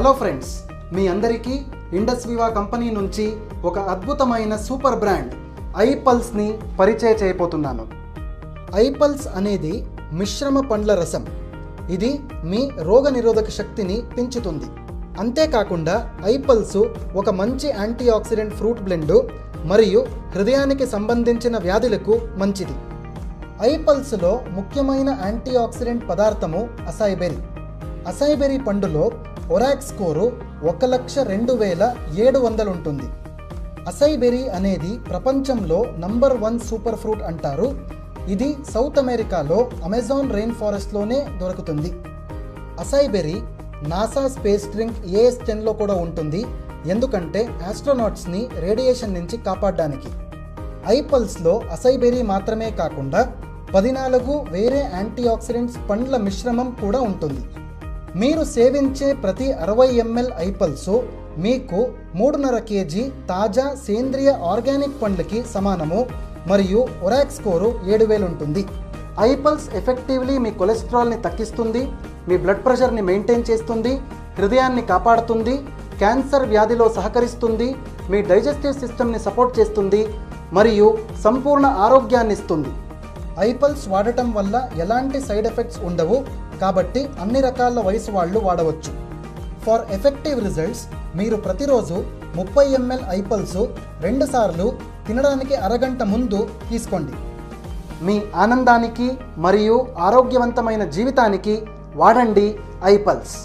Hello friends, మీ అందరికీ Indus వివా company నుంచి ఒక అద్భుతమైన సూపర్ బ్రాండ్ ఐపల్స్ని పరిచయం చేయబోతున్నాను. ఐపల్స్ అనేది మిశ్రమ పండ్ల రసం. ఇది మీ రోగనిరోధక శక్తిని పెంచుతుంది. అంతేకాకుండా ఐపల్స్ ఒక మంచి యాంటీ ఆక్సిడెంట్ ఫ్రూట్ బ్లెండ్ మరియు హృదయానికి సంబంధించిన వ్యాధులకు మంచిది. ఐపల్స్లో ముఖ్యమైన యాంటీ ఆక్సిడెంట్ పదార్థము అసైబెరీ. అసైబెరీ పండులో ఒరాక్ స్కోరు 1,02,700 ఉంటుంది. అసైబెరీ అనేది ప్రపంచంలో నంబర్ 1 సూపర్ ఫ్రూట్ అంటారు. ఇది సౌత్ అమెరికాలో అమెజాన్ రెయిన్ ఫారెస్ట్లోనే దొరుకుతుంది. అసైబెరీ నాసా స్పేస్ డ్రింక్ AS-10లో కూడా ఉంటుంది, ఎందుకంటే ఆస్ట్రోనాట్స్ని రేడియేషన్ నుంచి కాపాడడానికి. ఐపల్స్లో అసైబెరీ మాత్రమే కాకుండా 14 వేరే యాంటీ ఆక్సిడెంట్స్ పండ్ల మిశ్రమం కూడా ఉంటుంది. మీరు సేవించే ప్రతి 60 ml ఐపల్స్ మీకు 3.5 kg తాజా సేంద్రియ ఆర్గానిక్ పండ్లకి సమానము మరియు ఒరాక్ స్కోరు 7000 ఉంటుంది. ఐపల్స్ ఎఫెక్టివ్లీ మీ కొలెస్ట్రాల్ని తగ్గిస్తుంది, మీ బ్లడ్ ప్రెషర్ని మెయింటైన్ చేస్తుంది, హృదయాన్ని కాపాడుతుంది, క్యాన్సర్ వ్యాధిలో సహకరిస్తుంది, మీ డైజెస్టివ్ సిస్టమ్ని సపోర్ట్ చేస్తుంది మరియు సంపూర్ణ ఆరోగ్యాన్ని ఇస్తుంది. ఐపల్స్ వాడటం వల్ల ఎలాంటి సైడ్ ఎఫెక్ట్స్ ఉండవు, కాబట్టి అన్ని రకాల వయసు వాళ్ళు వాడవచ్చు. ఫర్ ఎఫెక్టివ్ రిజల్ట్స్ మీరు ప్రతిరోజు 30 ml ఐపల్స్ 2 సార్లు తినడానికి అరగంట ముందు తీసుకోండి. మీ ఆనందానికి మరియు ఆరోగ్యవంతమైన జీవితానికి వాడండి ఐపల్స్.